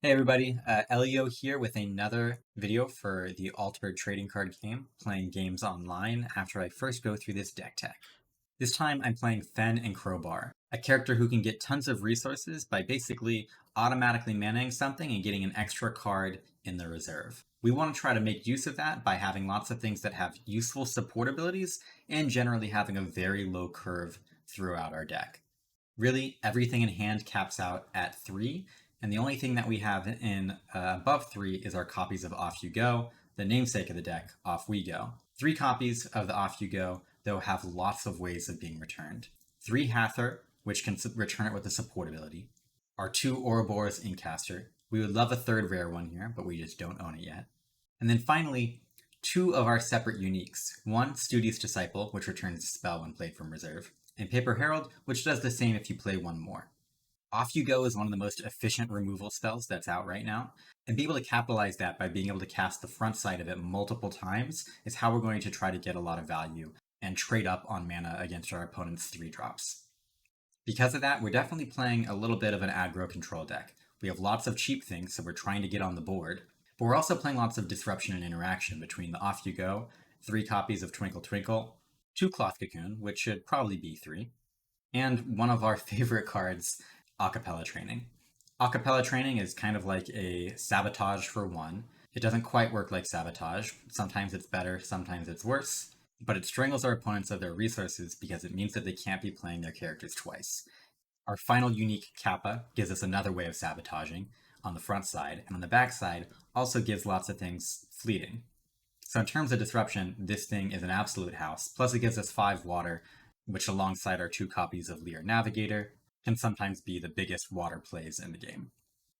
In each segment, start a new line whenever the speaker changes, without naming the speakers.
Hey everybody, Elio here with another video for the Altered Trading Card game, playing games online after I first go through this deck tech. This time I'm playing Fen and Crowbar, a character who can get tons of resources by basically automatically manaing something and getting an extra card in the reserve. We want to try to make use of that by having lots of things that have useful support abilities and generally having a very low curve throughout our deck. Really, everything in hand caps out at 3, and the only thing that we have in above 3 is our copies of Off You Go, the namesake of the deck, Off We Go. 3 copies of the Off You Go, though, have lots of ways of being returned. 3 Hather, which can return it with a support ability. Our 2 Ouroboros Inkcaster. We would love a third rare one here, but we just don't own it yet. And then finally, 2 of our separate uniques. 1, Studious Disciple, which returns a spell when played from reserve, and Paper Herald, which does the same if you play one more. Off You Go is one of the most efficient removal spells that's out right now, and being able to capitalize that by being able to cast the front side of it multiple times is how we're going to try to get a lot of value and trade up on mana against our opponent's 3-drops. Because of that, we're definitely playing a little bit of an aggro control deck. We have lots of cheap things, so we're trying to get on the board, but we're also playing lots of disruption and interaction between the Off You Go, 3 copies of Twinkle Twinkle, 2 Cloth Cocoon, which should probably be 3, and one of our favorite cards, Acapella Training. Acapella Training is kind of like a Sabotage for 1. It doesn't quite work like Sabotage. Sometimes it's better, sometimes it's worse, but it strangles our opponents of their resources because it means that they can't be playing their characters twice. Our final unique Kappa gives us another way of sabotaging on the front side, and on the back side also gives lots of things fleeting. So in terms of disruption, this thing is an absolute house. Plus it gives us 5 water, which alongside our 2 copies of Lear Navigator, can sometimes be the biggest water plays in the game.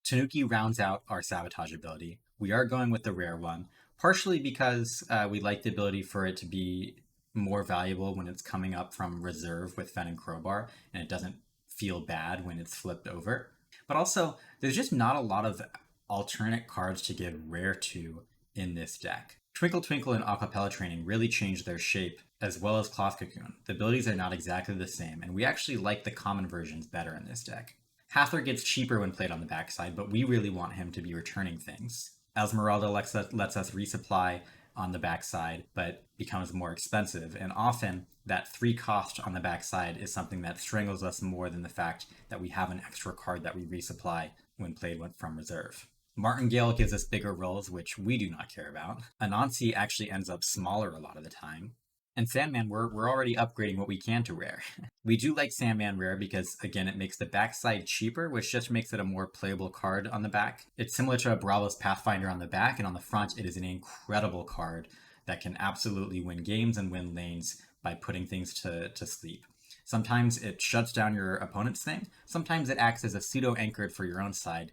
Tanuki rounds out our sabotage ability. We are going with the rare one, partially because we like the ability for it to be more valuable when it's coming up from reserve with Fen and Crowbar, and it doesn't feel bad when it's flipped over. But also, there's just not a lot of alternate cards to give rare to in this deck. Twinkle Twinkle and Acapella Training really changed their shape, as well as Cloth Cocoon. The abilities are not exactly the same, and we actually like the common versions better in this deck. Hather gets cheaper when played on the backside, but we really want him to be returning things. Esmeralda lets us resupply on the backside, but becomes more expensive, and often that 3 cost on the backside is something that strangles us more than the fact that we have an extra card that we resupply when played from reserve. Martingale gives us bigger rolls, which we do not care about. Anansi actually ends up smaller a lot of the time. And Sandman, we're already upgrading what we can to rare. We do like Sandman rare because, again, it makes the backside cheaper, which just makes it a more playable card on the back. It's similar to a Bravos Pathfinder on the back, and on the front, it is an incredible card that can absolutely win games and win lanes by putting things to sleep. Sometimes it shuts down your opponent's thing. Sometimes it acts as a pseudo-anchored for your own side,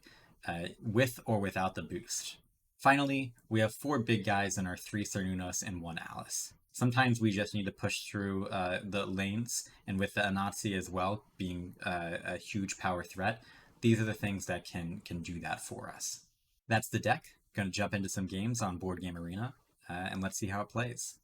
with or without the boost. Finally, we have 4 big guys and our 3 Cernunnos and 1 Alice. Sometimes we just need to push through the lanes, and with the Anansi as well being a huge power threat, these are the things that can do that for us. That's the deck. Going to jump into some games on Board Game Arena, and let's see how it plays.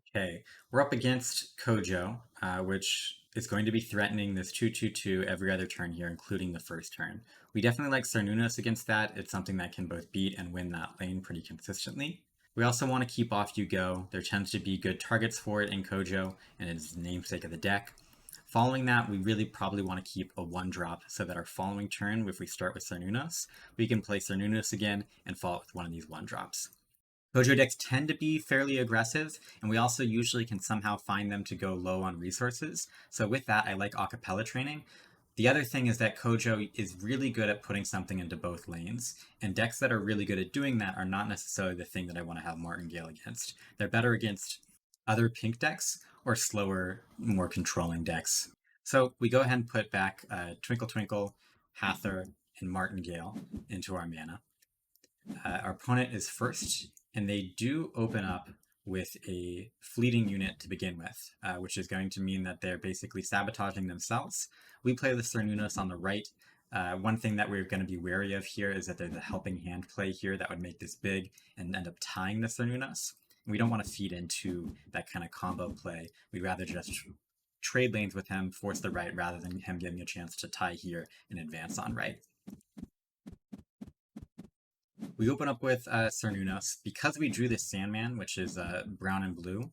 Okay, we're up against Kojo, which is going to be threatening this 2/2/2 every other turn here, including the first turn. We definitely like Cernunnos against that. It's something that can both beat and win that lane pretty consistently. We also want to keep Off You Go. There tends to be good targets for it in Kojo, and it's the namesake of the deck. Following that, we really probably want to keep a 1-drop so that our following turn, if we start with Cernunnos, we can play Cernunnos again and follow it with one of these 1-drops. Kojo decks tend to be fairly aggressive, and we also usually can somehow find them to go low on resources. So with that, I like Acapella Training. The other thing is that Kojo is really good at putting something into both lanes, and decks that are really good at doing that are not necessarily the thing that I want to have Martingale against. They're better against other pink decks or slower, more controlling decks. So we go ahead and put back Twinkle Twinkle, Hather, and Martingale into our mana. Our opponent is first, and they do open up with a fleeting unit to begin with, which is going to mean that they're basically sabotaging themselves. We play the Cernunnos on the right. One thing that we're going to be wary of here is that there's a helping hand play here that would make this big and end up tying the Cernunnos. We don't want to feed into that kind of combo play. We'd rather just trade lanes with him, force the right, rather than him getting a chance to tie here and advance on right. We open up with Cernunnos. Because we drew this Sandman, which is brown and blue,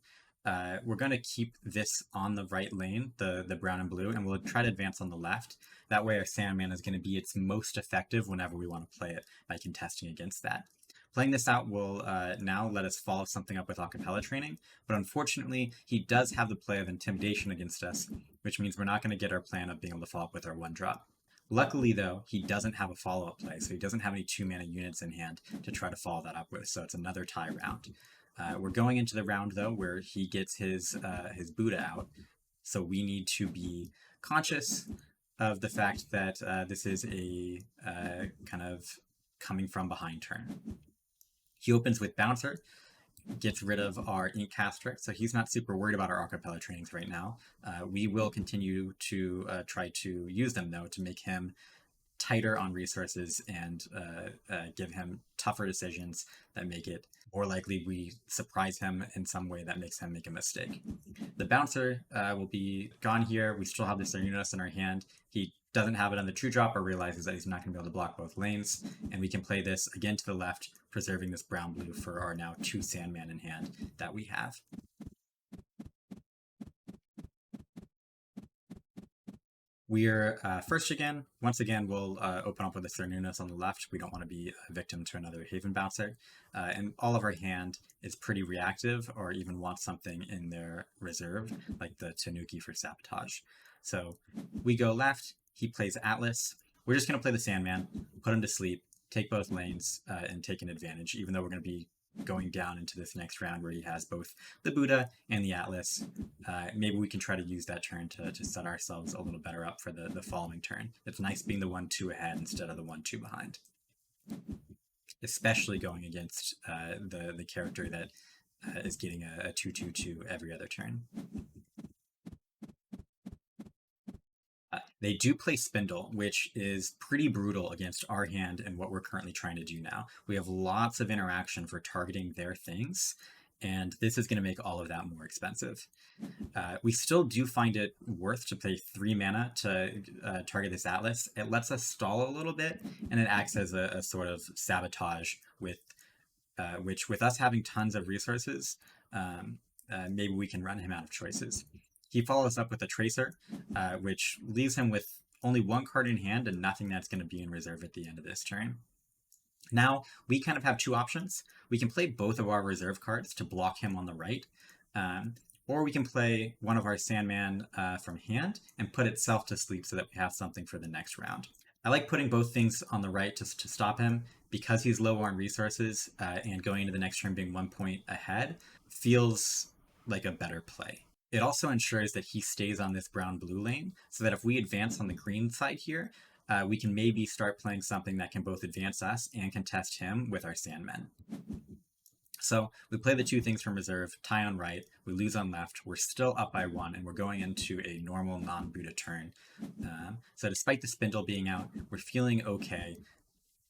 we're going to keep this on the right lane, the brown and blue, and we'll try to advance on the left. That way our Sandman is going to be its most effective whenever we want to play it by contesting against that. Playing this out will now let us follow something up with Acapella Training, but unfortunately he does have the play of Intimidation against us, which means we're not going to get our plan of being able to follow up with our 1-drop. Luckily, though, he doesn't have a follow-up play, so he doesn't have any 2-mana units in hand to try to follow that up with, so it's another tie round. We're going into the round, though, where he gets his Buddha out, so we need to be conscious of the fact that this is a kind of coming from behind turn. He opens with Bouncer, gets rid of our Ink Caster, so he's not super worried about our Acapella trainings right now. We will continue to try to use them, though, to make him tighter on resources and give him tougher decisions that make it more likely we surprise him in some way that makes him make a mistake. The Bouncer will be gone here. We still have the Cernunnos in our hand. He doesn't have it on the 2-drop or realizes that he's not going to be able to block both lanes, and we can play this again to the left, preserving this brown-blue for our now 2 Sandman in hand that we have. We're once again, we'll open up with a Cernunnos on the left. We don't want to be a victim to another Haven Bouncer. And all of our hand is pretty reactive or even wants something in their reserve, like the Tanuki for Sabotage. So we go left, he plays Atlas. We're just going to play the Sandman, put him to sleep, take both lanes, and take an advantage, even though we're going to be going down into this next round where he has both the Buddha and the Atlas. Maybe we can try to use that turn to set ourselves a little better up for the following turn. It's nice being the 1-2 ahead instead of the 1-2 behind. Especially going against the character that is getting a 2-2-2 every other turn. They do play Spindle, which is pretty brutal against our hand and what we're currently trying to do now. We have lots of interaction for targeting their things, and this is going to make all of that more expensive. We still do find it worth to pay 3 mana to target this Atlas. It lets us stall a little bit, and it acts as a sort of sabotage with which, with us having tons of resources, maybe we can run him out of choices. He follows up with a Tracer, which leaves him with only 1 card in hand and nothing that's going to be in reserve at the end of this turn. Now, we kind of have 2 options. We can play both of our reserve cards to block him on the right, or we can play one of our Sandman from hand and put itself to sleep so that we have something for the next round. I like putting both things on the right to stop him because he's low on resources, and going into the next turn being 1 point ahead feels like a better play. It also ensures that he stays on this brown-blue lane, so that if we advance on the green side here, we can maybe start playing something that can both advance us and contest him with our Sandmen. So we play the 2 things from reserve, tie on right, we lose on left, we're still up by 1, and we're going into a normal non-Buddha turn. So despite the Spindle being out, we're feeling okay,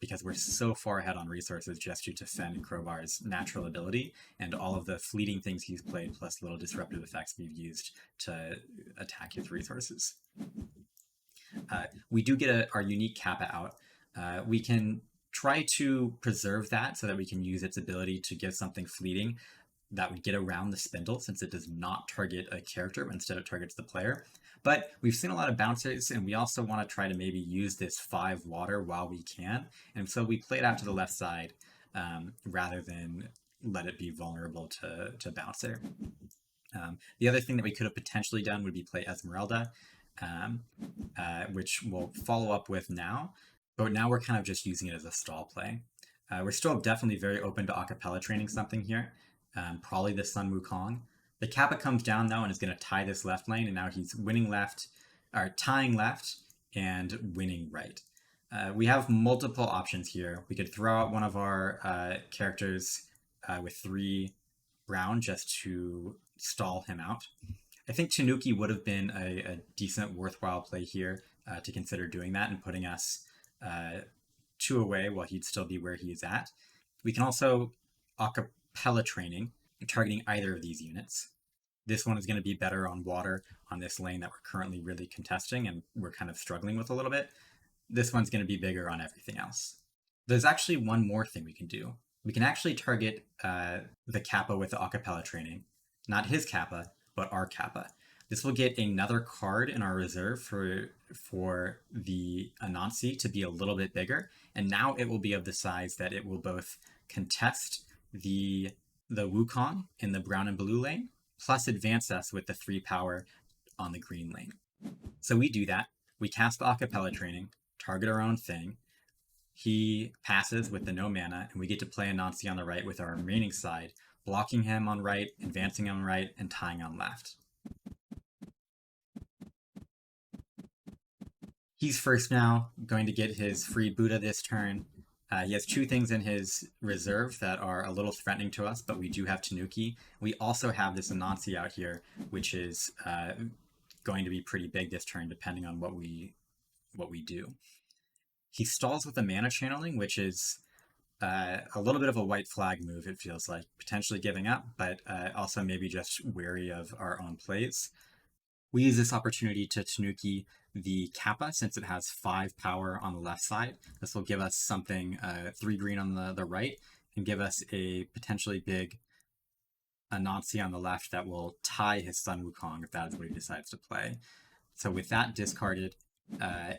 because we're so far ahead on resources just due to Fen and Crowbar's natural ability and all of the fleeting things he's played plus little disruptive effects we've used to attack his resources. We do get our unique Kappa out. We can try to preserve that so that we can use its ability to give something fleeting that would get around the Spindle, since it does not target a character, but instead it targets the player. But we've seen a lot of bouncers, and we also want to try to maybe use this 5 water while we can. And so we play it out to the left side rather than let it be vulnerable to bouncer. The other thing that we could have potentially done would be play Esmeralda, which we'll follow up with now. But now we're kind of just using it as a stall play. We're still definitely very open to Acapella training something here. Probably the Sun Wukong. The Kappa comes down, though, and is going to tie this left lane, and now he's winning left, or tying left, and winning right. We have multiple options here. We could throw out one of our characters with 3 brown just to stall him out. I think Tanuki would have been a decent, worthwhile play here to consider doing that and putting us 2 away while he'd still be where he is at. We can also Acapella training, targeting either of these units. This one is going to be better on water on this lane that we're currently really contesting and we're kind of struggling with a little bit. This one's going to be bigger on everything else. There's actually one more thing we can do. We can actually target the Kappa with the acapella training. Not his Kappa, but our Kappa. This will get another card in our reserve for the Anansi to be a little bit bigger, and now it will be of the size that it will both contest the Wukong in the brown and blue lane, plus advance us with the 3 power on the green lane. So we do that. We cast the acapella training, target our own thing. He passes with the no mana, and we get to play Anansi on the right with our remaining side, blocking him on right, advancing on right, and tying on left. He's first now, going to get his free Buddha this turn. He has 2 things in his reserve that are a little threatening to us, but we do have Tanuki. We also have this Anansi out here, which is going to be pretty big this turn, depending on what we do. He stalls with a mana channeling, which is a little bit of a white flag move, it feels like. Potentially giving up, but also maybe just wary of our own plays. We use this opportunity to Tanuki the Kappa, since it has 5 power on the left side. This will give us something 3 green on the right, and give us a potentially big Anansi on the left that will tie his Sun Wukong if that is what he decides to play. So with that discarded,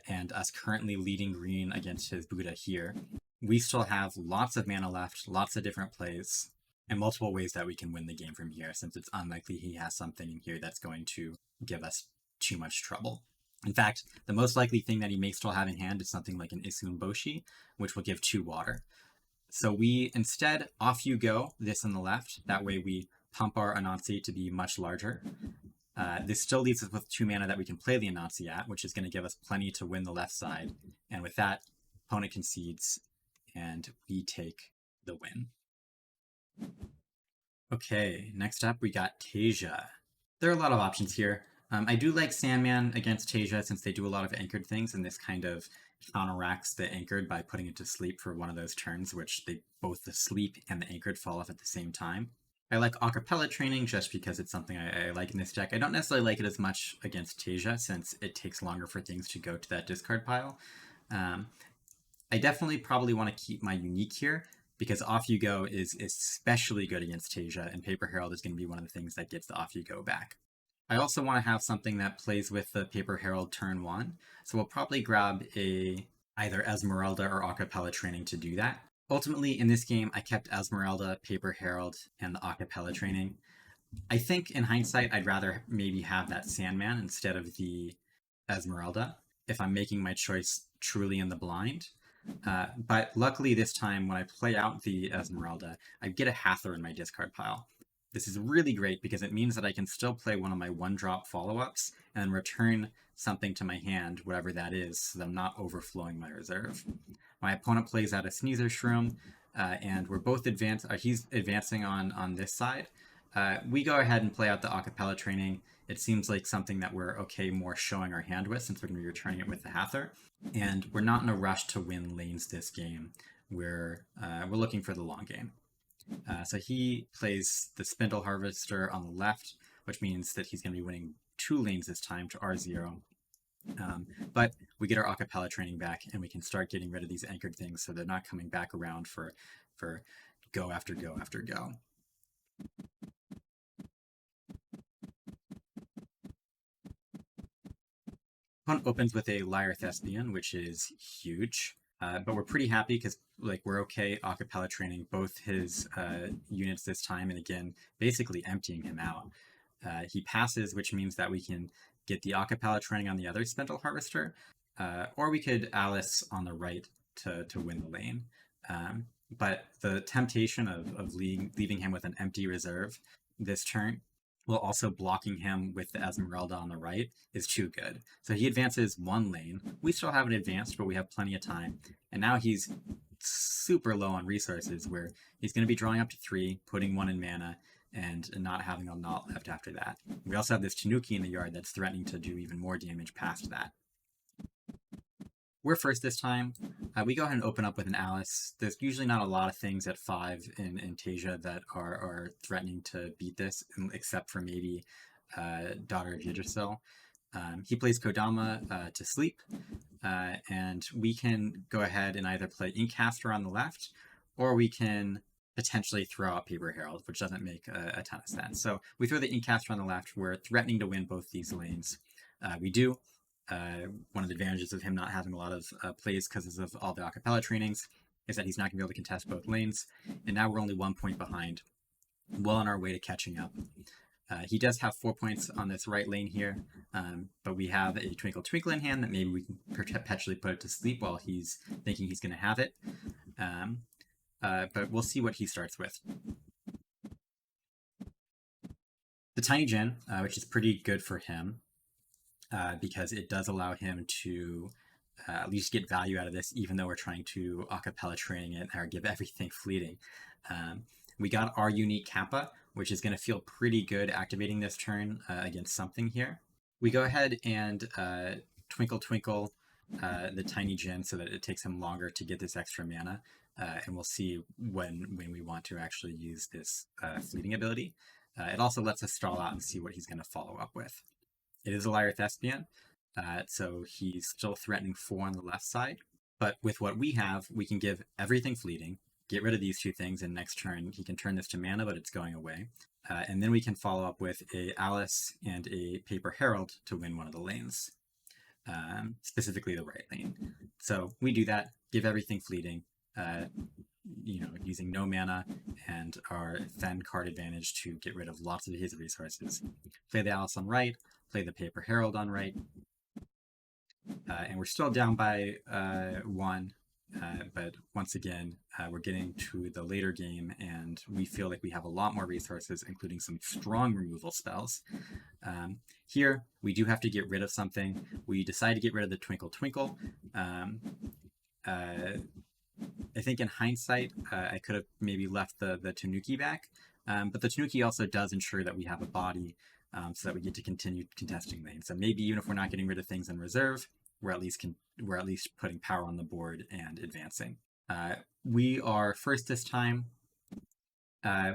and us currently leading green against his Buddha here, we still have lots of mana left, lots of different plays, and multiple ways that we can win the game from here, since it's unlikely he has something in here that's going to give us too much trouble. In fact, the most likely thing that he may still have in hand is something like an Isun Boshi, which will give 2 water. So we instead, off you go, this on the left. That way we pump our Anansi to be much larger. This still leaves us with 2 mana that we can play the Anansi at, which is going to give us plenty to win the left side. And with that, opponent concedes, and we take the win. Okay, next up we got Tasia. There are a lot of options here. I do like Sandman against Tasia since they do a lot of anchored things, and this kind of counteracts the anchored by putting it to sleep for one of those turns, which both the sleep and the anchored fall off at the same time. I like acapella training just because it's something I like in this deck. I don't necessarily like it as much against Tasia since it takes longer for things to go to that discard pile. I definitely probably want to keep my unique here, because Off You Go is especially good against Tasia, and Paper Herald is going to be one of the things that gets the Off You Go back. I also want to have something that plays with the Paper Herald turn 1, so we'll probably grab either Esmeralda or Acapella training to do that. Ultimately, in this game, I kept Esmeralda, Paper Herald, and the Acapella training. I think, in hindsight, I'd rather maybe have that Sandman instead of the Esmeralda, if I'm making my choice truly in the blind. But luckily this time, when I play out the Esmeralda, I get a Hathor in my discard pile. This is really great because it means that I can still play one of my 1-drop follow-ups and return something to my hand, whatever that is, so that I'm not overflowing my reserve. My opponent plays out a Sneezer Shroom, and we're both he's advancing on this side. We go ahead and play out the Acapella training. It seems like something that we're okay more showing our hand with, since we're going to be returning it with the Hathor. And we're not in a rush to win lanes this game. We're looking for the long game. So he plays the Spindle Harvester on the left, which means that he's going to be winning 2 lanes this time to R0. But we get our Acapella training back, and we can start getting rid of these anchored things so they're not coming back around for go after go after go. Opponent opens with a Lyre Thespian, which is huge. But we're pretty happy because we're okay acapella training both his units this time, and again, basically emptying him out. He passes, which means that we can get the acapella training on the other Spindle Harvester, or we could Alice on the right to win the lane. But the temptation of leaving him with an empty reserve this turn, while also blocking him with the Esmeralda on the right, is too good. So he advances 1 lane. We still haven't advanced, but we have plenty of time. And now he's super low on resources, where he's going to be drawing up to 3, putting 1 in mana, and not having a lot left after that. We also have this Tanuki in the yard that's threatening to do even more damage past that. We're first this time. We go ahead and open up with an Alice. There's usually not a lot of things at 5 in Tasia that are threatening to beat this, except for maybe Daughter of Yggdrasil. He plays Kodama to sleep, and we can go ahead and either play Inkcaster on the left, or we can potentially throw out Paper Herald, which doesn't make a ton of sense. So we throw the Inkcaster on the left. We're threatening to win both these lanes. We do. One of the advantages of him not having a lot of plays because of all the acapella trainings is that he's not going to be able to contest both lanes. And now we're only 1 point behind, well on our way to catching up. He does have 4 points on this right lane here, but we have a Twinkle Twinkle in hand that maybe we can perpetually put it to sleep while he's thinking he's going to have it. But we'll see what he starts with. The Tiny Djinn, which is pretty good for him, because it does allow him to at least get value out of this, even though we're trying to acapella training it or give everything fleeting. We got our unique Kappa, which is going to feel pretty good activating this turn against something here. We go ahead and Twinkle Twinkle the Tiny Djinn so that it takes him longer to get this extra mana, and we'll see when we want to actually use this fleeting ability. It also lets us stall out and see what he's going to follow up with. It is a Lyre Thespian, so he's still threatening 4 on the left side, but with what we have, we can give everything fleeting, get rid of these 2 things, and next turn he can turn this to mana, but it's going away. And then we can follow up with a Alice and a Paper Herald to win one of the lanes, specifically the right lane. So we do that, give everything fleeting, using no mana and our Fen card advantage to get rid of lots of his resources. Play the Alice on right, play the Paper Herald on right, and we're still down by 1. But once again, we're getting to the later game, and we feel like we have a lot more resources, including some strong removal spells. Here, we do have to get rid of something. We decide to get rid of the Twinkle Twinkle. I think in hindsight, I could have maybe left the Tanuki back, but the Tanuki also does ensure that we have a body, so that we get to continue contesting lanes. So maybe even if we're not getting rid of things in reserve, we're at least putting power on the board and advancing. We are first this time.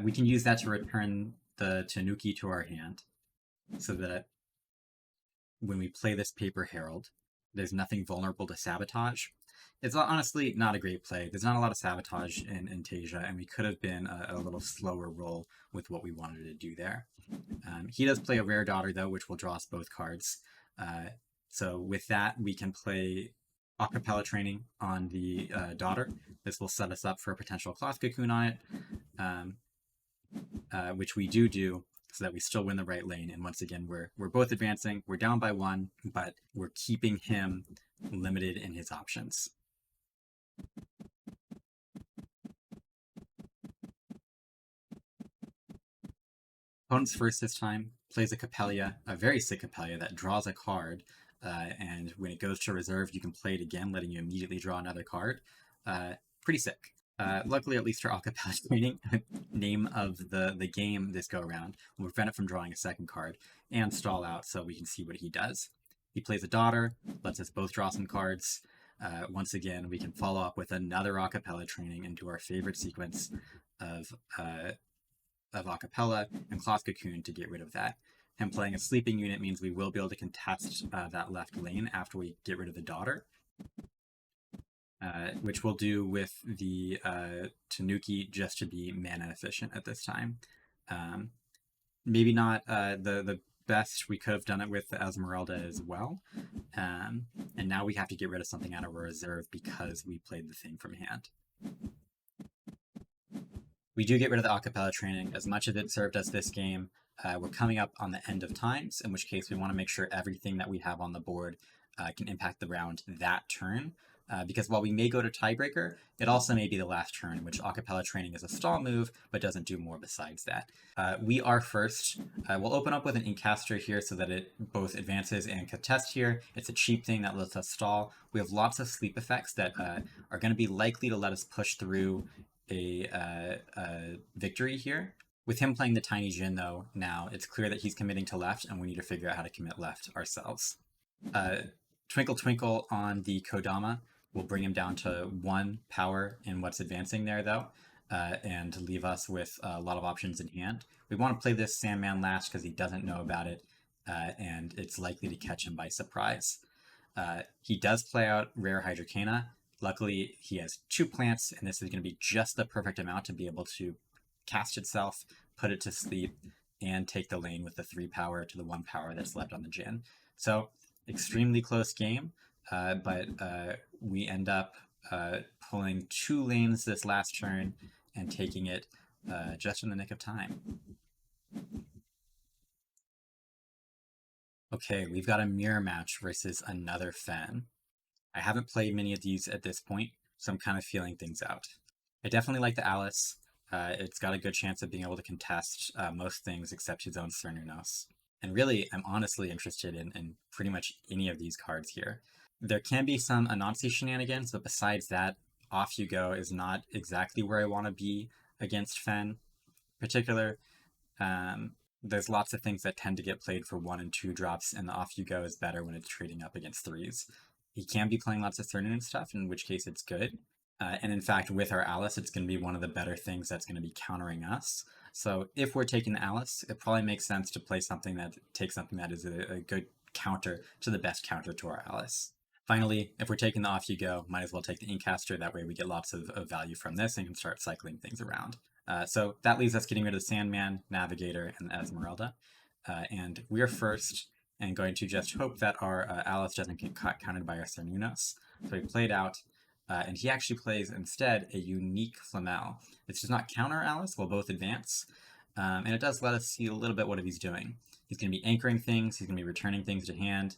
We can use that to return the Tanuki to our hand, so that when we play this Paper Herald, there's nothing vulnerable to sabotage. It's honestly not a great play. There's not a lot of sabotage in Tasia, and we could have been a little slower roll with what we wanted to do there. He does play a Rare Daughter, though, which will draw us both cards. So with that, we can play Acapella Training on the Daughter. This will set us up for a potential Cloth Cocoon on it, which we do, so that we still win the right lane. And once again, we're both advancing. We're down by 1, but we're keeping him limited in his options. Opponent's first this time, plays a Capellia, a very sick Capellia that draws a card, and when it goes to reserve, you can play it again, letting you immediately draw another card. Pretty sick. Luckily, at least our Acapella Training, name of the game this go around, will prevent it from drawing a second card, and stall out so we can see what he does. He plays a Daughter, lets us both draw some cards. Once again, we can follow up with another Acapella Training into our favorite sequence of Acapella and Cloth Cocoon to get rid of that. Him playing a sleeping unit means we will be able to contest that left lane after we get rid of the Daughter, which we'll do with the Tanuki just to be mana efficient at this time. Maybe not the best. We could have done it with the Esmeralda as well. And now we have to get rid of something out of our reserve because we played the thing from hand. We do get rid of the Acapella Training. As much as it served us this game, we're coming up on the end of times, in which case we want to make sure everything that we have on the board can impact the round that turn. Because while we may go to tiebreaker, it also may be the last turn, in which Acapella Training is a stall move, but doesn't do more besides that. We are first. We'll open up with an Inkcaster here so that it both advances and contests here. It's a cheap thing that lets us stall. We have lots of sleep effects that are going to be likely to let us push through a victory here. With him playing the Tiny Djinn, though, now it's clear that he's committing to left, and we need to figure out how to commit left ourselves. Twinkle Twinkle on the Kodama will bring him down to 1 power in what's advancing there, though, and leave us with a lot of options in hand. We want to play this Sandman last because he doesn't know about it, and it's likely to catch him by surprise. He does play out rare Hydrocana. Luckily, he has 2 plants, and this is going to be just the perfect amount to be able to cast itself, put it to sleep, and take the lane with the 3 power to the 1 power that's left on the Jin. So, extremely close game, but we end up pulling 2 lanes this last turn and taking it just in the nick of time. Okay, we've got a mirror match versus another Fen. I haven't played many of these at this point, so I'm kind of feeling things out. I definitely like the Alice. It's got a good chance of being able to contest most things except his own Cernunnos. And really, I'm honestly interested in pretty much any of these cards here. There can be some Anansi shenanigans, but besides that, Off You Go is not exactly where I want to be against Fen. In particular, there's lots of things that tend to get played for 1 and 2 drops, and the Off You Go is better when it's trading up against 3s. He can be playing lots of Cernan stuff, in which case it's good. And in fact, with our Alice, it's going to be one of the better things that's going to be countering us. So if we're taking the Alice, it probably makes sense to play something that takes something that is a good counter to the best counter to our Alice. Finally, if we're taking the Off You Go, might as well take the Inkcaster. That way we get lots of value from this and can start cycling things around. So that leaves us getting rid of the Sandman, Navigator, and Esmeralda. And we're first, and going to just hope that our Alice doesn't get counted by our Cernunnos. So we played out, and he actually plays instead a unique Flamel. This does not counter Alice, we'll both advance, and it does let us see a little bit what he's doing. He's going to be anchoring things, he's going to be returning things to hand.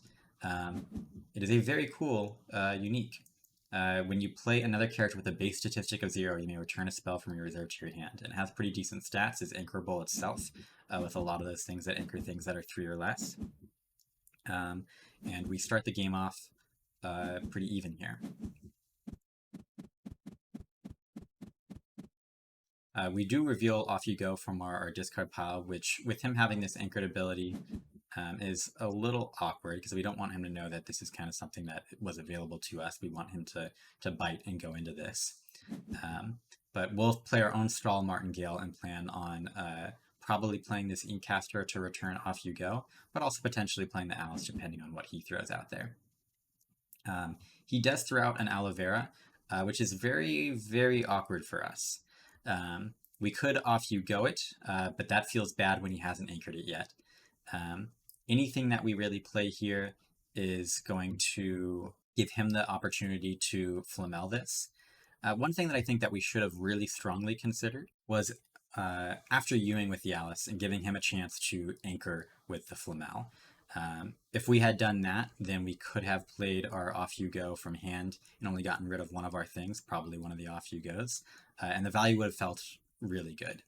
It is a very cool unique. When you play another character with a base statistic of 0, you may return a spell from your reserve to your hand. And it has pretty decent stats, is anchorable itself, with a lot of those things that anchor things that are 3 or less. And we start the game off pretty even here. We do reveal Off You Go from our discard pile, which, with him having this anchored ability, is a little awkward because we don't want him to know that this is kind of something that was available to us. We want him to bite and go into this. But we'll play our own stall Martingale and plan on probably playing this Inkcaster to return Off You Go, but also potentially playing the Alice depending on what he throws out there. He does throw out an Aloe Vera, which is very, very awkward for us. We could Off You Go it, but that feels bad when he hasn't anchored it yet. Anything that we really play here is going to give him the opportunity to Flamel this. One thing that I think that we should have really strongly considered was after Ewing with the Alice and giving him a chance to anchor with the Flamel. If we had done that, then we could have played our Off You Go from hand and only gotten rid of one of our things, probably one of the Off You Goes, and the value would have felt really good.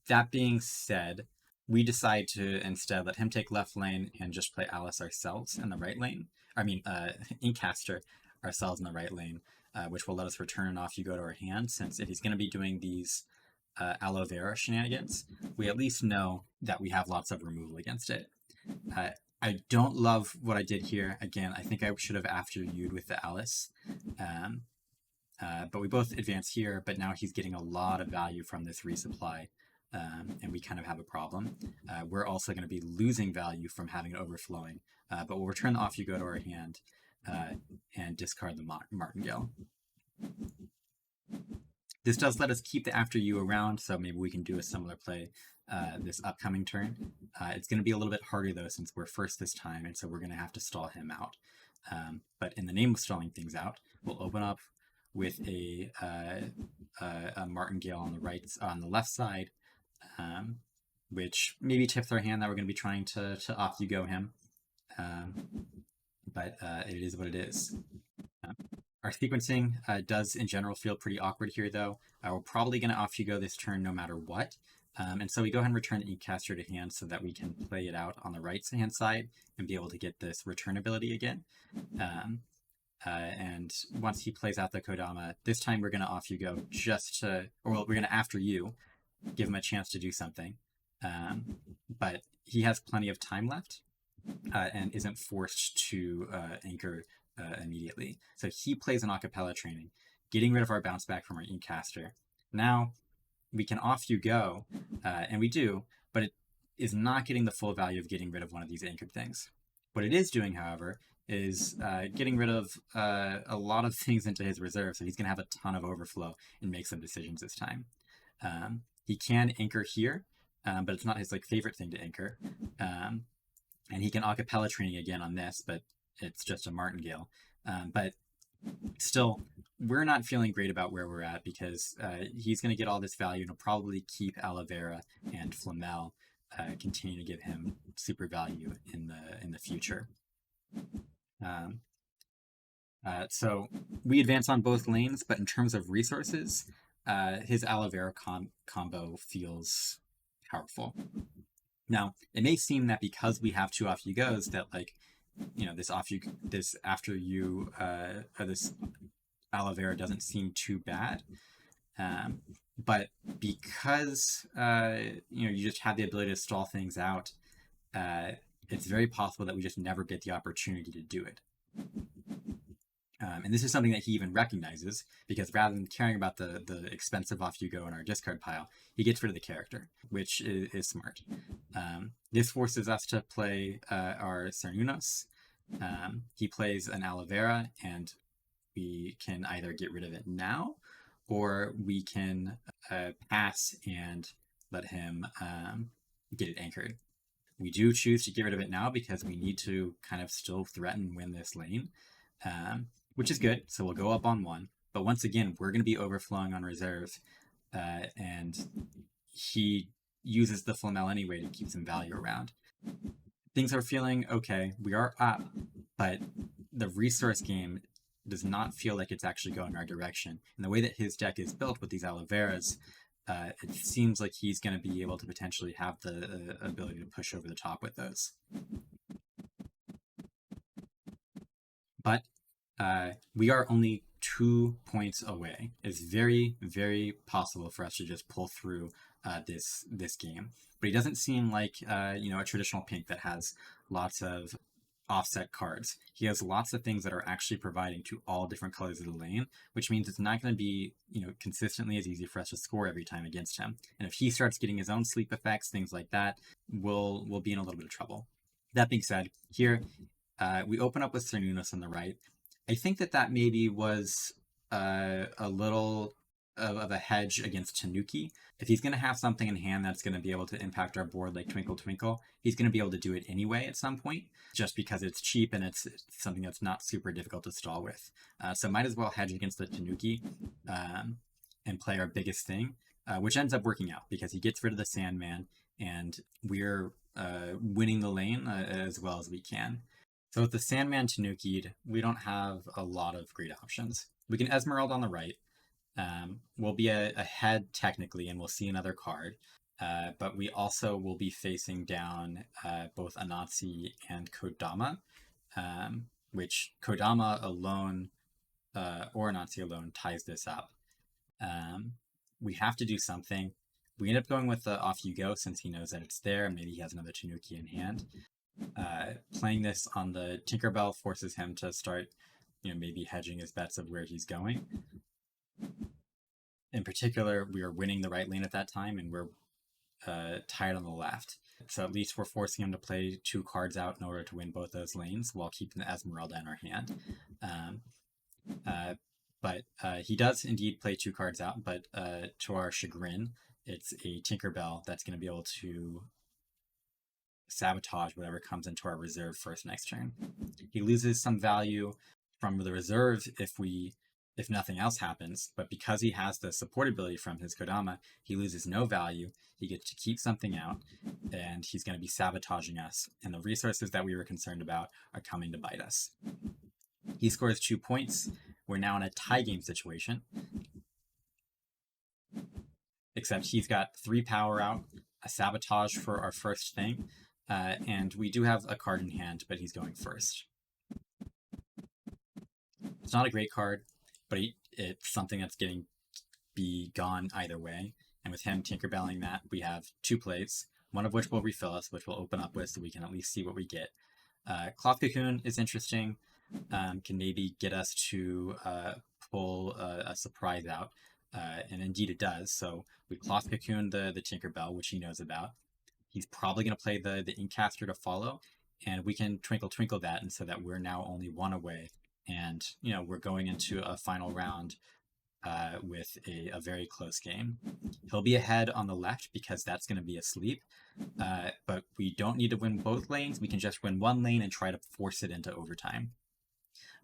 That being said, we decide to instead let him take left lane and just play Alice ourselves in the right lane. I mean, Inkcaster ourselves in the right lane, which will let us return an Off You Go to our hand, since if he's going to be doing these Aloe Vera shenanigans, we at least know that we have lots of removal against it. I don't love what I did here. Again, I think I should have after You'd with the Alice. But we both advance here, but now he's getting a lot of value from this resupply. And we kind of have a problem. We're also going to be losing value from having it overflowing, but we'll return the Off You Go to our hand and discard the Martingale. This does let us keep the After You around, so maybe we can do a similar play this upcoming turn. It's going to be a little bit harder though, since we're first this time, and so we're going to have to stall him out. But in the name of stalling things out, we'll open up with a Martingale on the left side, which maybe tips our hand that we're going to be trying to Off You Go him, but it is what it is. Our sequencing does in general feel pretty awkward here though. We're probably going to Off You Go this turn no matter what, and so we go ahead and return the Inkcaster to hand so that we can play it out on the right hand side and be able to get this return ability again. And once he plays out the Kodama, this time we're going to Off You Go just to, or well, we're going to After You, give him a chance to do something. But he has plenty of time left and isn't forced to anchor immediately. So he plays an acapella training, getting rid of our bounce back from our Inkcaster. Now we can Off You Go, and we do, but is not getting the full value of getting rid of one of these anchored things. What it is doing, however, is getting rid of a lot of things into his reserve, so he's going to have a ton of overflow and make some decisions this time. He can anchor here, but it's not his favorite thing to anchor. And he can acapella training again on this, but it's just a martingale. But still, we're not feeling great about where we're at because he's going to get all this value and he'll probably keep aloe vera and flamel, continue to give him super value in the future. So we advance on both lanes, but in terms of resources, his aloe vera combo feels powerful. Now, it may seem that because we have 2 off you goes that this aloe vera doesn't seem too bad. But because you just have the ability to stall things out, it's very possible that we just never get the opportunity to do it. And this is something that he even recognizes, because rather than caring about the expensive off you go in our discard pile, he gets rid of the character, which is smart. This forces us to play our Cernunnos. He plays an aloe vera, and we can either get rid of it now, or we can pass and let him get it anchored. We do choose to get rid of it now because we need to kind of still threaten win this lane, which is good. So we'll go up on 1. But once again, we're going to be overflowing on reserve, and he uses the flamel anyway to keep some value around. Things are feeling okay. We are up, but the resource game does not feel like it's actually going our direction. And the way that his deck is built with these aloe veras, it seems like he's going to be able to potentially have the ability to push over the top with those. But we are only 2 points away. It's very, very possible for us to just pull through this game. But he doesn't seem like a traditional pink that has lots of offset cards. He has lots of things that are actually providing to all different colors of the lane, which means it's not going to be consistently as easy for us to score every time against him. And if he starts getting his own sleep effects, things like that, we'll be in a little bit of trouble. That being said, here we open up with Cernunnos on the right. I think that maybe was a little of a hedge against Tanuki. If he's going to have something in hand that's going to be able to impact our board like Twinkle Twinkle, he's going to be able to do it anyway at some point, just because it's cheap and it's something that's not super difficult to stall with. So might as well hedge against the Tanuki and play our biggest thing, which ends up working out because he gets rid of the Sandman and we're winning the lane as well as we can. So with the Sandman Tanuki'd, we don't have a lot of great options. We can Esmeralda on the right. We'll be ahead technically, and we'll see another card. But we also will be facing down both Anansi and Kodama, which Kodama alone or Anansi alone ties this up. We have to do something. We end up going with the Off You Go since he knows that it's there, and maybe he has another Tanuki in hand. Playing this on the Tinkerbell forces him to start, maybe hedging his bets of where he's going. In particular, we were winning the right lane at that time, and we're tied on the left. So at least we're forcing him to play 2 cards out in order to win both those lanes while keeping the Esmeralda in our hand. But he does indeed play 2 cards out, but to our chagrin, it's a Tinkerbell that's going to be able to sabotage whatever comes into our reserve first next turn. He loses some value from the reserve if nothing else happens, but because he has the support ability from his Kodama, he loses no value. He gets to keep something out, and he's going to be sabotaging us, and the resources that we were concerned about are coming to bite us. He scores 2 points. We're now in a tie game situation, except he's got 3 power out, a sabotage for our first thing, and we do have a card in hand, but he's going first. It's not a great card, but it's something that's getting be gone either way. And with him Tinkerbelling that, we have 2 plays, one of which will refill us, which we'll open up with so we can at least see what we get. Cloth Cocoon is interesting, can maybe get us to pull a surprise out, and indeed it does. So we Cloth Cocoon the Tinkerbell, which he knows about. he's probably going to play the Inkcaster to follow, and we can Twinkle Twinkle that, and so that we're now only one away. And, we're going into a final round with a very close game. He'll be ahead on the left because that's going to be a sleep, but we don't need to win both lanes. We can just win one lane and try to force it into overtime.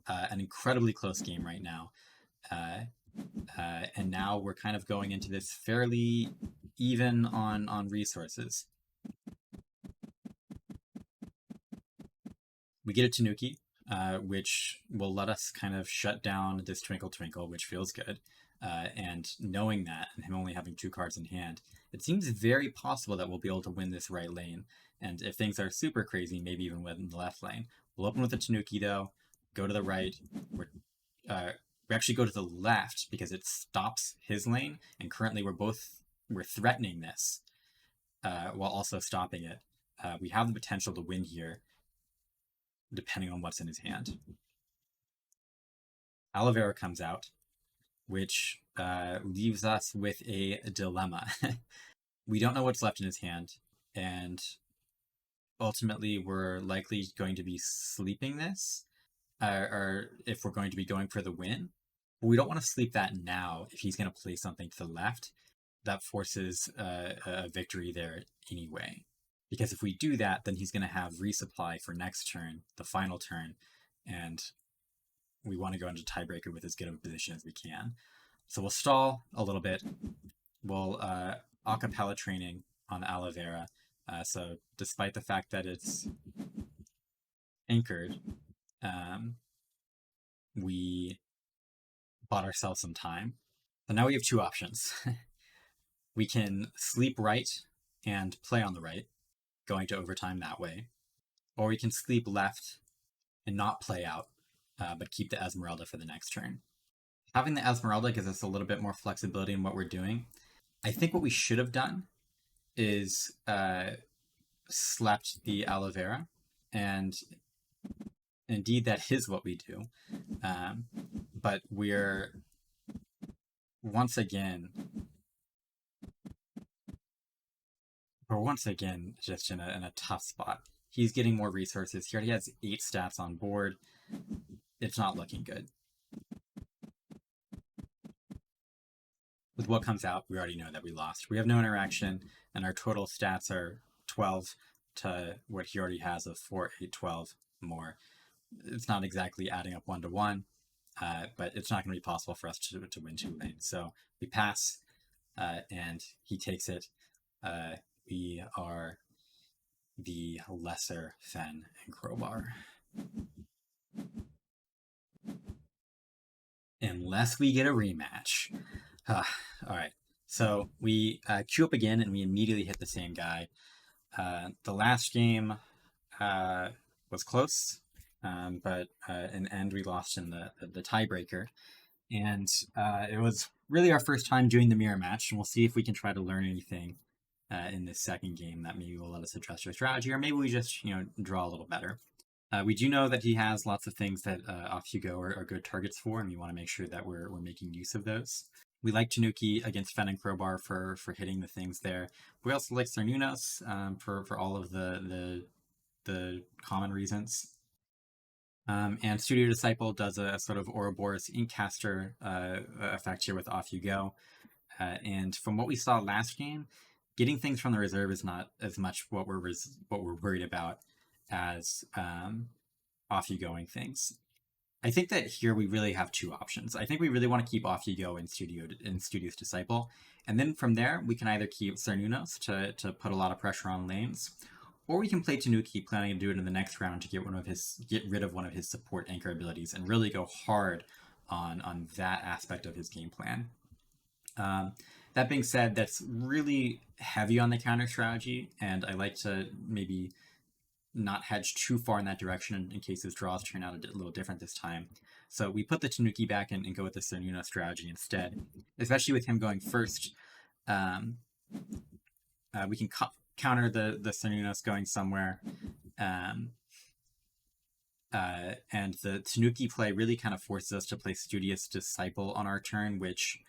An incredibly close game right now. And now we're kind of going into this fairly even on resources. We get a Tanuki, which will let us kind of shut down this Twinkle Twinkle, which feels good. And knowing that, and him only having 2 cards in hand, it seems very possible that we'll be able to win this right lane. And if things are super crazy, maybe even win the left lane. We'll open with a Tanuki, though, go to the right. We actually go to the left because it stops his lane, and currently we're threatening this while also stopping it. We have the potential to win here, depending on what's in his hand. Aloe Vera comes out, which leaves us with a dilemma. We don't know what's left in his hand, and ultimately we're likely going to be sleeping this, or if we're going to be going for the win. But we don't want to sleep that now if he's going to play something to the left. That forces a victory there anyway. Because if we do that, then he's going to have resupply for next turn, the final turn, and we want to go into tiebreaker with as good of a position as we can. So we'll stall a little bit. We'll acapella training on Aloe Vera. So despite the fact that it's anchored, we bought ourselves some time. So now we have 2 options. We can sleep right and play on the right, going to overtime that way. Or we can sleep left and not play out, but keep the Esmeralda for the next turn. Having the Esmeralda gives us a little bit more flexibility in what we're doing. I think what we should have done is slept the Aloe Vera, and indeed that is what we do. But we're once again just in a tough spot. He's getting more resources. He already has 8 stats on board. It's not looking good. With what comes out, we already know that we lost. We have no interaction, and our total stats are 12 to what he already has of 4, 8, 12 more. It's not exactly adding up 1 to 1, but it's not going to be possible for us to win 2 lanes. So we pass, and he takes it. We are the lesser Fen and Crowbar. Unless we get a rematch. All right, so we queue up again, and we immediately hit the same guy. The last game was close, but in the end we lost in the tiebreaker. And it was really our first time doing the mirror match, and we'll see if we can try to learn anything in this second game that maybe will let us adjust our strategy, or maybe we just draw a little better. We do know that he has lots of things that Off You Go are good targets for, and we want to make sure that we're making use of those. We like Tanuki against Fen and Crowbar for hitting the things there. We also like Cernunnos for all of the common reasons. And Studio Disciple does a sort of Ouroboros Inkcaster effect here with Off You Go. And from what we saw last game, getting things from the reserve is not as much what we're worried about as Off You Going things. I think that here we really have 2 options. I think we really want to keep Off You Go in Studio's Disciple, and then from there we can either keep Cernunnos to put a lot of pressure on lanes, or we can play Tanuki, planning to do it in the next round to get rid of one of his support anchor abilities and really go hard on that aspect of his game plan. That being said, that's really heavy on the counter strategy, and I like to maybe not hedge too far in that direction in case his draws turn out a little different this time. So we put the Tanuki back and go with the Cernunnos strategy instead, especially with him going first. We can counter the Cernunnos going somewhere. And the Tanuki play really kind of forces us to play Studious Disciple on our turn, which,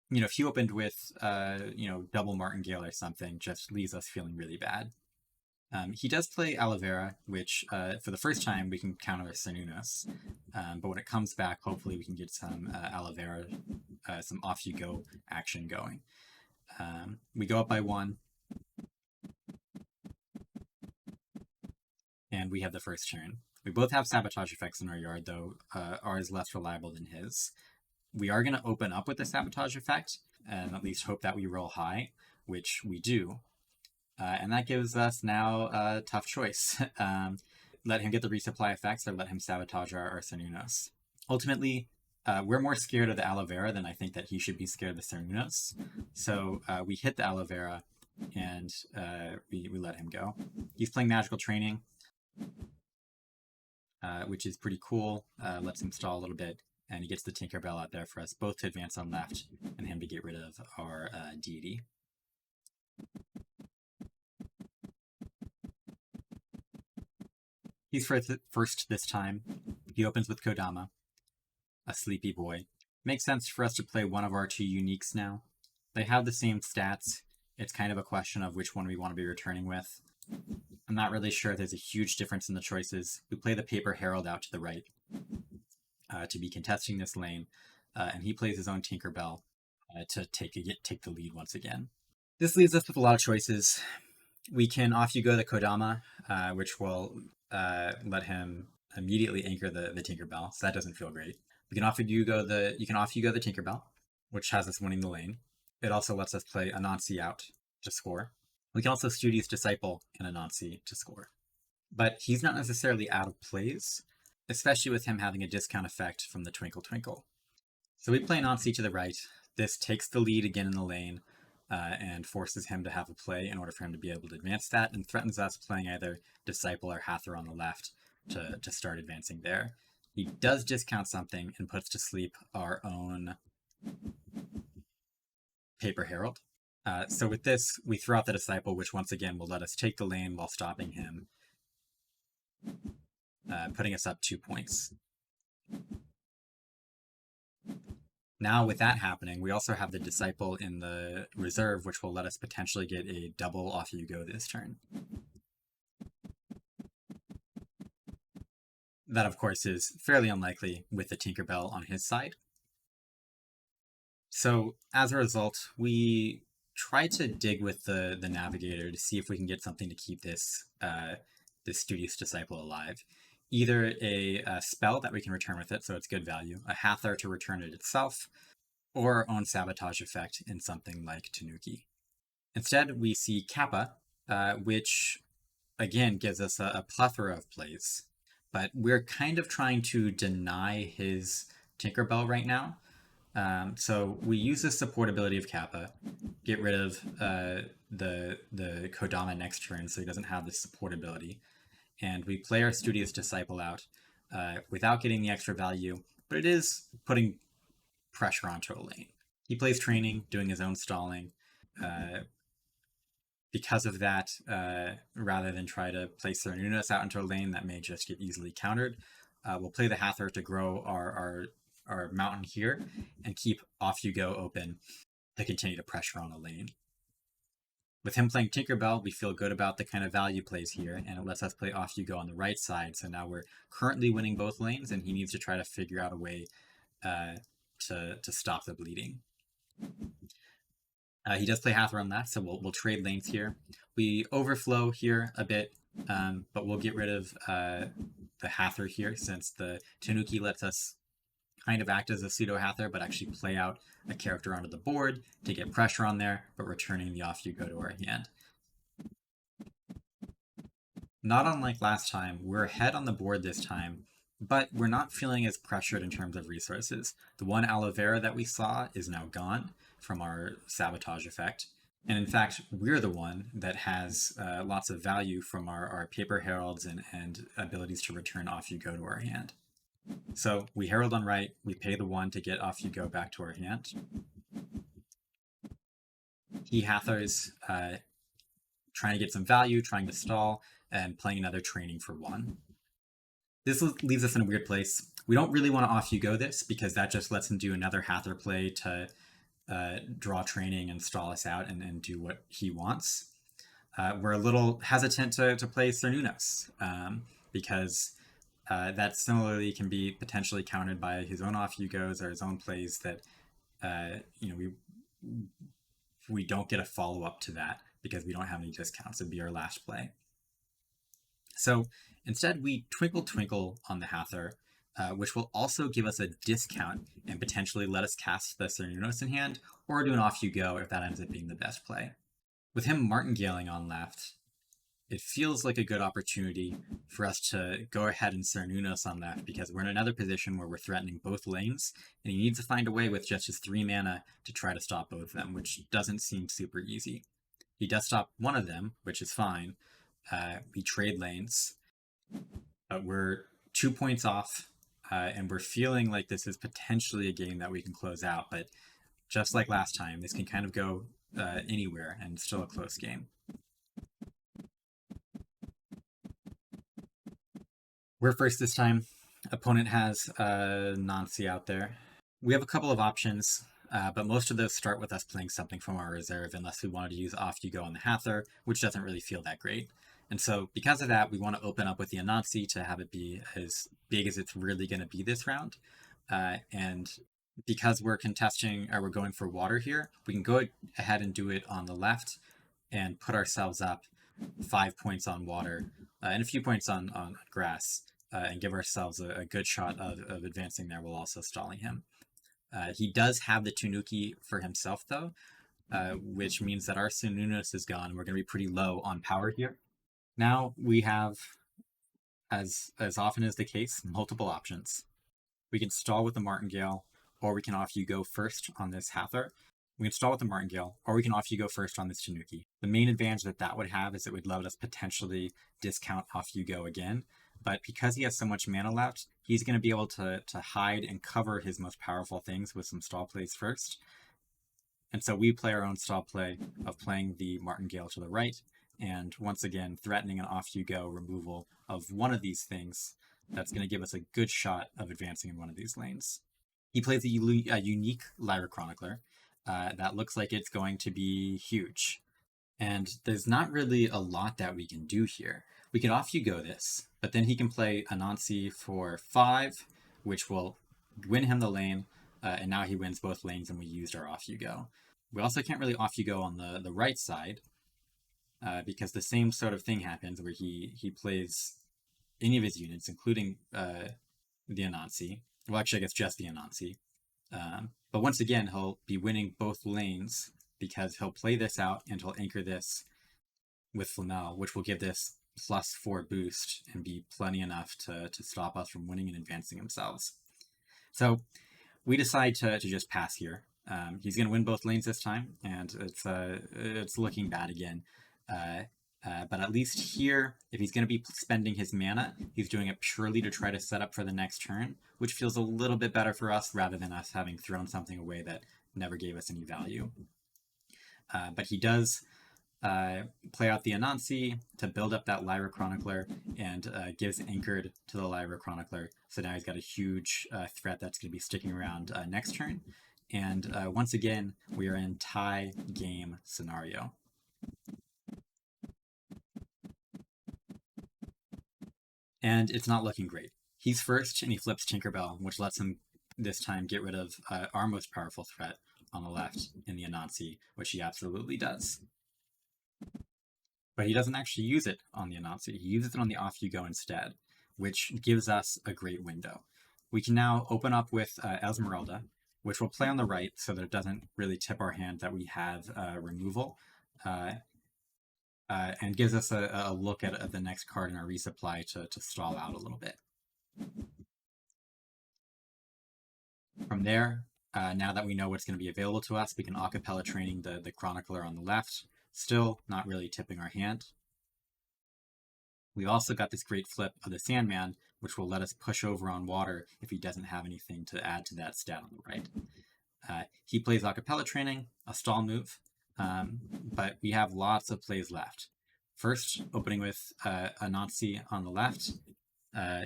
if he opened with, double Martingale or something, just leaves us feeling really bad. He does play Aloe Vera, which for the first time we can counter Cernunos. But when it comes back, hopefully we can get some Aloe Vera, some off you go action going. We go up by 1. And we have the first turn. We both have sabotage effects in our yard, though ours is less reliable than his. We are going to open up with the sabotage effect, and at least hope that we roll high, which we do. And that gives us now a tough choice. Let him get the resupply effects, or let him sabotage our Cernunos. Ultimately, we're more scared of the Aloe Vera than I think that he should be scared of the Cernunos. So we hit the Aloe Vera, and we let him go. He's playing Magical Training, which is pretty cool. Lets him stall a little bit, and he gets the Tinkerbell out there for us both to advance on left, and him to get rid of our deity. He's first this time. He opens with Kodama, a sleepy boy. Makes sense for us to play one of our 2 uniques now. They have the same stats. It's kind of a question of which one we want to be returning with. I'm not really sure if there's a huge difference in the choices. We play the Paper Herald out to the right to be contesting this lane, and he plays his own Tinkerbell to take the lead once again. This leaves us with a lot of choices. We can off you go the Kodama, which will let him immediately anchor the Tinkerbell, so that doesn't feel great. You can off you go the Tinkerbell, which has us winning the lane. It also lets us play Anansi out to score. We can also Studious Disciple and Anansi to score. But he's not necessarily out of plays, especially with him having a discount effect from the Twinkle Twinkle. So we play Anansi to the right. This takes the lead again in the lane, and forces him to have a play in order for him to be able to advance that, and threatens us playing either Disciple or Hathor on the left to start advancing there. He does discount something and puts to sleep our own Paper Herald. So with this, we throw out the Disciple, which once again will let us take the lane while stopping him, putting us up 2 points. Now with that happening, we also have the Disciple in the reserve, which will let us potentially get a double off you go this turn. That, of course, is fairly unlikely with the Tinkerbell on his side. So as a result, we try to dig with the Navigator to see if we can get something to keep this Studious Disciple alive. Either a spell that we can return with it, so it's good value, a Hathor to return it itself, or our own sabotage effect in something like Tanuki. Instead, we see Kappa, which again gives us a plethora of plays, but we're kind of trying to deny his Tinkerbell right now. So we use the supportability of Kappa, get rid of the Kodama next turn so he doesn't have this supportability, and we play our Studious Disciple out without getting the extra value, but it is putting pressure onto a lane. He plays Training, doing his own stalling. Because of that, rather than try to place Cernunos out into a lane that may just get easily countered, we'll play the Hathor to grow our mountain here and keep Off You Go open to continue to pressure on a lane. With him playing Tinkerbell, we feel good about the kind of value plays here, and it lets us play Off You Go on the right side, so now we're currently winning both lanes, and he needs to try to figure out a way to stop the bleeding. He does play Hathor on that, so we'll trade lanes here. We overflow here a bit, but we'll get rid of the Hathor here, since the Tanuki lets us kind of act as a pseudo Hathor, but actually play out a character onto the board to get pressure on there, but returning the Off You Go to our hand. Not unlike last time, we're ahead on the board this time, but we're not feeling as pressured in terms of resources. The one Aloe Vera that we saw is now gone from our sabotage effect. And in fact, we're the one that has lots of value from our Paper Heralds and abilities to return Off You Go to our hand. So we Herald on right, we pay the 1 to get Off You Go back to our hand. He Hathor's trying to get some value, trying to stall, and playing another Training for 1. This leaves us in a weird place. We don't really want to Off You Go this, because that just lets him do another Hathor play to draw Training and stall us out and do what he wants. we're a little hesitant to play Cernunnos because that similarly can be potentially countered by his own off you goes or his own plays that we don't get a follow up to that because we don't have any discounts. It'd be our last play. So instead, we Twinkle Twinkle on the Hather, which will also give us a discount and potentially let us cast the Cernunnos in hand, or do an Off You Go if that ends up being the best play. With him martingaling on left, it feels like a good opportunity for us to go ahead and Cernunnos on left because we're in another position where we're threatening both lanes, and he needs to find a way with just his 3 mana to try to stop both of them, which doesn't seem super easy. He does stop one of them, which is fine. We trade lanes, but we're 2 points off, and we're feeling like this is potentially a game that we can close out, but just like last time, this can kind of go anywhere and still a close game. We're first this time. Opponent has Nancy out there. We have a couple of options, but most of those start with us playing something from our reserve unless we wanted to use Off You Go on the Hather, which doesn't really feel that great. And so because of that, we want to open up with the Anansi to have it be as big as it's really going to be this round. And because we're contesting, or we're going for water here, we can go ahead and do it on the left and put ourselves up 5 points on water and a few points on grass and give ourselves a good shot of advancing there while also stalling him. He does have the Tanuki for himself, though, which means that our Cernunnos is gone. We're going to be pretty low on power here. Now we have, as often is the case, multiple options. We can stall with the Martingale, or we can Off You Go first on this Hather. We can stall with the Martingale, or we can Off You Go first on this Tanuki. The main advantage that would have is it would let us potentially discount Off You Go again, but because he has so much mana left, he's going to be able to hide and cover his most powerful things with some stall plays first. And so we play our own stall play of playing the Martingale to the right, and once again, threatening an Off You Go removal of one of these things that's going to give us a good shot of advancing in one of these lanes. He plays a unique Lyra Chronicler that looks like it's going to be huge. And there's not really a lot that we can do here. We can Off You Go this, but then he can play Anansi for 5, which will win him the lane, and now he wins both lanes and we used our Off You Go. We also can't really Off You Go on the right side, because the same sort of thing happens where he plays any of his units, including the Anansi. Well, actually, I guess just the Anansi. But once again, he'll be winning both lanes because he'll play this out and he'll anchor this with Flamel, which will give this +4 boost and be plenty enough to stop us from winning and advancing themselves. So we decide to just pass here. He's going to win both lanes this time, and it's looking bad again. But at least here, if he's going to be spending his mana, he's doing it purely to try to set up for the next turn, which feels a little bit better for us rather than us having thrown something away that never gave us any value. But he does play out the Anansi to build up that Lyra Chronicler and gives Anchored to the Lyra Chronicler. So now he's got a huge threat that's going to be sticking around next turn. And once again, we are in tie game scenario. And it's not looking great. He's first, and he flips Tinkerbell, which lets him this time get rid of our most powerful threat on the left in the Anansi, which he absolutely does. But he doesn't actually use it on the Anansi. He uses it on the Off You Go instead, which gives us a great window. We can now open up with Esmeralda, which will play on the right so that it doesn't really tip our hand that we have removal. And gives us a look at the next card in our resupply to stall out a little bit. From there, now that we know what's going to be available to us, we can acapella training the Chronicler on the left, still not really tipping our hand. We've also got this great flip of the Sandman, which will let us push over on water if he doesn't have anything to add to that stat on the right. He plays acapella training, a stall move, but we have lots of plays left. First, opening with Anansi on the left.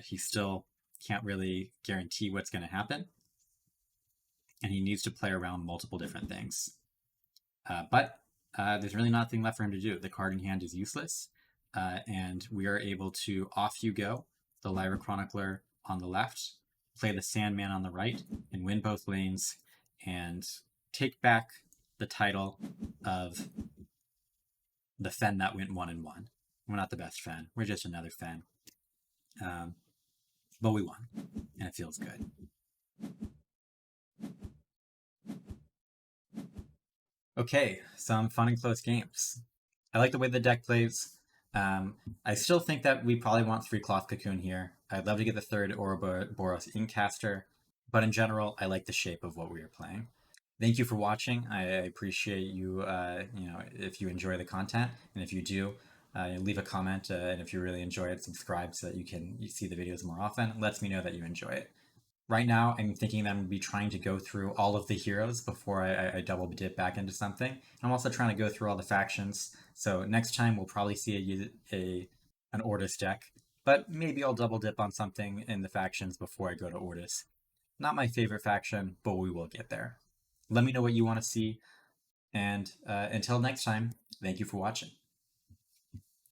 He still can't really guarantee what's going to happen, and he needs to play around multiple different things. But there's really nothing left for him to do. The card in hand is useless, and we are able to off you go, the Lyra Chronicler on the left, play the Sandman on the right, and win both lanes, and take back the title of the Fen that went 1-1. We're not the best Fen. We're just another Fen. But we won, and it feels good. Okay, some fun and close games. I like the way the deck plays. I still think that we probably want 3 Cloth Cocoon here. I'd love to get the 3rd Ouroboros Incaster, but in general, I like the shape of what we are playing. Thank you for watching. I appreciate you, if you enjoy the content, and if you do, leave a comment, and if you really enjoy it, subscribe so that you see the videos more often. It lets me know that you enjoy it. Right now, I'm thinking that I'm going to be trying to go through all of the heroes before I double dip back into something. I'm also trying to go through all the factions, so next time we'll probably see an Ortis deck, but maybe I'll double dip on something in the factions before I go to Ortis. Not my favorite faction, but we will get there. Let me know what you want to see, and until next time, thank you for watching.